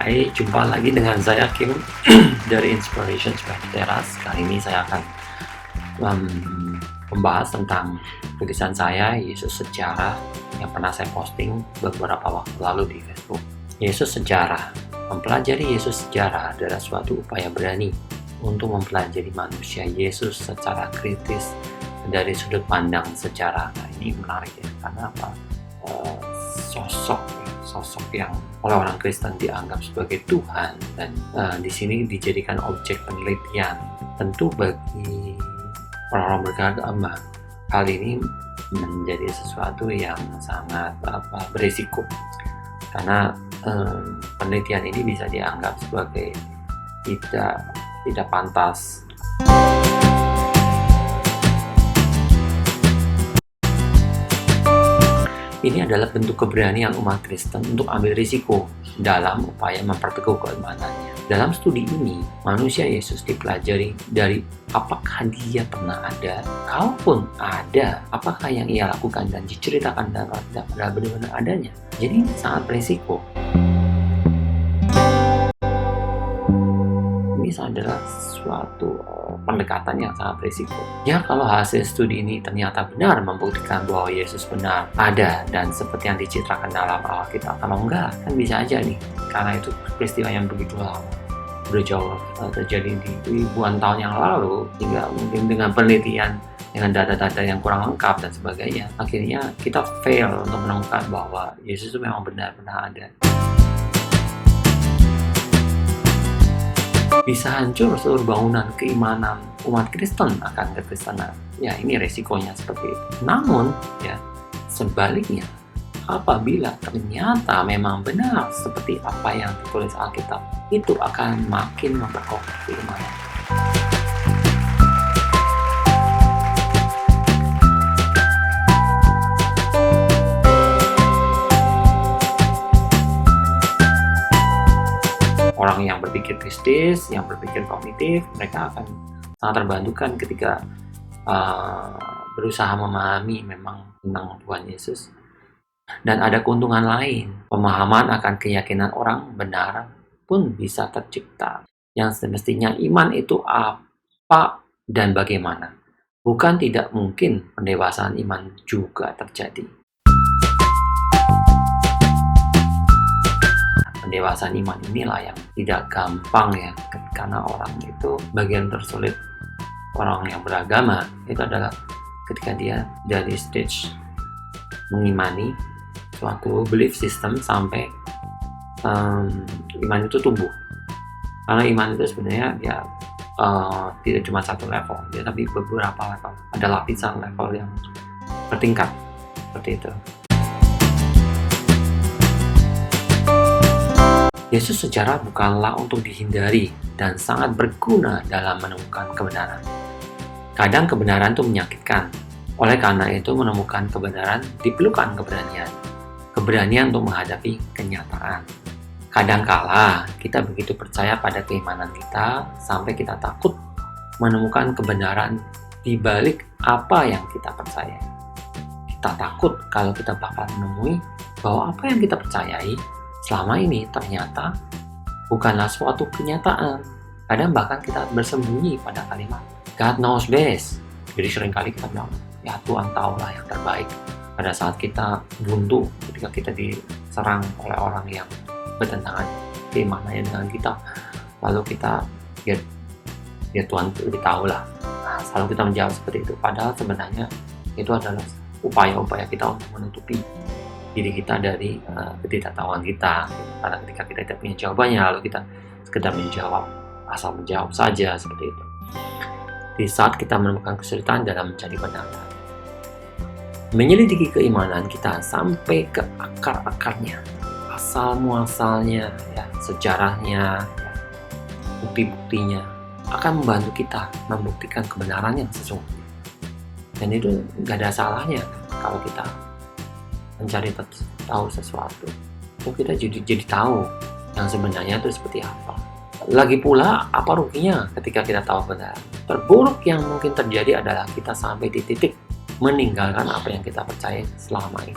Hai, jumpa lagi dengan saya Kim dari Inspiration by Teras. Kali ini saya akan membahas tentang tulisan saya, Yesus Sejarah, yang pernah saya posting beberapa waktu lalu di Facebook. Yesus Sejarah. Mempelajari Yesus Sejarah adalah suatu upaya berani untuk mempelajari manusia Yesus secara kritis dari sudut pandang sejarah. Nah, ini menarik ya, karena apa? Sosok yang oleh orang Kristen dianggap sebagai Tuhan dan di sini dijadikan objek penelitian. Tentu bagi orang-orang beragama, hal ini menjadi sesuatu yang sangat berisiko, karena penelitian ini bisa dianggap sebagai tidak pantas. Ini adalah bentuk keberanian umat Kristen untuk ambil risiko dalam upaya memperteguh keimanannya. Dalam studi ini, manusia Yesus dipelajari dari apakah dia pernah ada, kalaupun ada, apakah yang ia lakukan dan diceritakan adalah benar-benar adanya. Jadi ini sangat berisiko. Ini adalah suatu pendekatan yang sangat berisiko. Ya, kalau hasil studi ini ternyata benar membuktikan bahwa Yesus benar ada dan seperti yang dicitrakan dalam Alkitab, kalau enggak, kan bisa aja nih, karena itu peristiwa yang begitu lama, udah jauh terjadi di ribuan tahun yang lalu, hingga mungkin dengan penelitian, dengan data-data yang kurang lengkap dan sebagainya, akhirnya kita fail untuk menemukan bahwa Yesus itu memang benar-benar ada. Bisa hancur seluruh bangunan keimanan umat Kristen akan kekristenan. Ya, ini resikonya seperti itu. Namun, ya, sebaliknya, apabila ternyata memang benar seperti apa yang ditulis Alkitab, itu akan makin memperkokoh keimanan. Orang yang berpikir kritis, yang berpikir kognitif, mereka akan sangat terbantukan ketika berusaha memahami memang tentang Tuhan Yesus. Dan ada keuntungan lain, pemahaman akan keyakinan orang benar pun bisa tercipta. Yang semestinya iman itu apa dan bagaimana. Bukan tidak mungkin pendewasaan iman juga terjadi. Pendewasaan iman inilah yang tidak gampang ya, karena orang itu bagian tersulit orang yang beragama itu adalah ketika dia dari stage mengimani suatu belief system sampai iman itu tumbuh. Karena iman itu sebenarnya ya tidak cuma satu level, ya, tapi beberapa level, ada lapisan level yang bertingkat seperti itu. Yesus Sejarah bukanlah untuk dihindari dan sangat berguna dalam menemukan kebenaran. Kadang kebenaran itu menyakitkan. Oleh karena itu menemukan kebenaran diperlukan keberanian. Keberanian untuk menghadapi kenyataan. Kadangkala kita begitu percaya pada keimanan kita sampai kita takut menemukan kebenaran di balik apa yang kita percaya. Kita takut kalau kita bakal menemui bahwa apa yang kita percayai selama ini ternyata bukanlah suatu kenyataan. Kadang bahkan kita bersembunyi pada kalimat God knows best. Jadi seringkali kita bilang, ya Tuhan tahulah yang terbaik. Pada saat kita buntu, ketika kita diserang oleh orang yang bertentangan keimanannya dengan kita, lalu kita ya Tuhan lebih tahulah. Nah, selalu kita menjawab seperti itu. Padahal sebenarnya itu adalah upaya-upaya kita untuk menutupi diri kita dari ketidaktahuan kita, karena ketika kita tidak punya jawabannya lalu kita sekedar menjawab, asal menjawab saja seperti itu. Di saat kita menemukan kesulitan dalam mencari kebenaran, menyelidiki keimanan kita sampai ke akar-akarnya, asal muasalnya, ya, sejarahnya, ya, bukti-buktinya akan membantu kita membuktikan kebenaran yang sesungguhnya. Dan itu nggak ada salahnya kalau kita mencari tahu sesuatu, so kita jadi tahu yang sebenarnya itu seperti apa. Lagi pula, apa ruginya ketika kita tahu benar? Terburuk yang mungkin terjadi adalah kita sampai di titik meninggalkan apa yang kita percaya selama ini.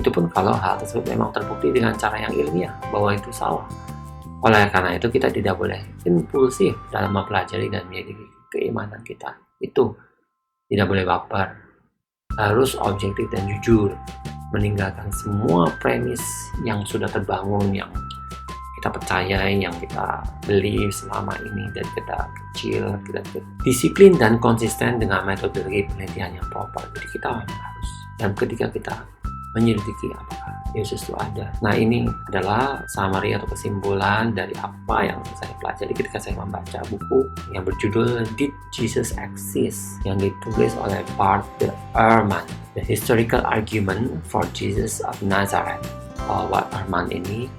Itu pun kalau hal tersebut memang terbukti dengan cara yang ilmiah bahwa itu salah. Oleh karena itu kita tidak boleh impulsif dalam mempelajari dan menyelidiki keimanan kita. Itu tidak boleh baper, harus objektif dan jujur, meninggalkan semua premis yang sudah terbangun, yang kita percayai, yang kita beli selama ini dari kita kecil. Kita disiplin dan konsisten dengan metodologi penelitian yang proper. Jadi kita harus, dan ketika kita menyelidiki apakah Yesus itu ada. Nah, ini adalah summary atau kesimpulan dari apa yang saya pelajari ketika saya membaca buku yang berjudul Did Jesus Exist? Yang ditulis oleh Bart Ehrman, The Historical Argument for Jesus of Nazareth. Bart Ehrman ini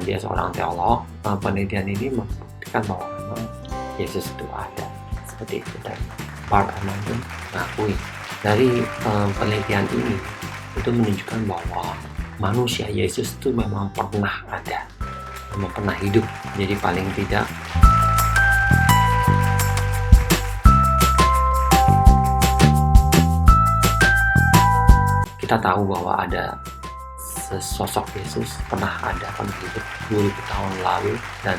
dia seorang teolog. Penelitian ini membuktikan bahwa memang Yesus itu ada. Seperti itu, dan Bart Ehrman pun mengakui dari penelitian ini itu menunjukkan bahwa manusia Yesus itu memang pernah ada, memang pernah hidup. Jadi paling tidak kita tahu bahwa ada sesosok Yesus pernah ada, pernah hidup 2000 tahun lalu, dan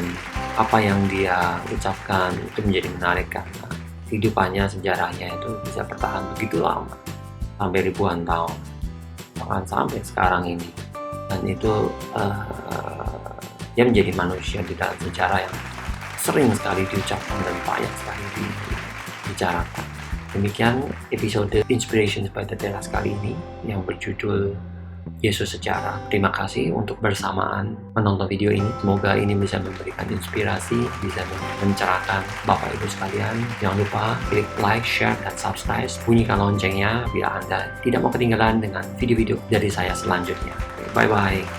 apa yang dia ucapkan itu menjadi menarik karena kehidupannya, sejarahnya itu bisa bertahan begitu lama, sampai ribuan tahun, bahkan sampai sekarang ini. Dan itu dia menjadi manusia di dalam sejarah yang sering sekali diucapkan dan banyak sekali dibicarakan. Demikian episode Inspiration by the Teras kali ini yang berjudul Yesus Sejarah. Terima kasih untuk bersamaan menonton video ini. Semoga ini bisa memberikan inspirasi, bisa mencerahkan Bapak Ibu sekalian. Jangan lupa klik like, share, dan subscribe. Bunyikan loncengnya bila Anda tidak mau ketinggalan dengan video-video dari saya selanjutnya. Bye-bye.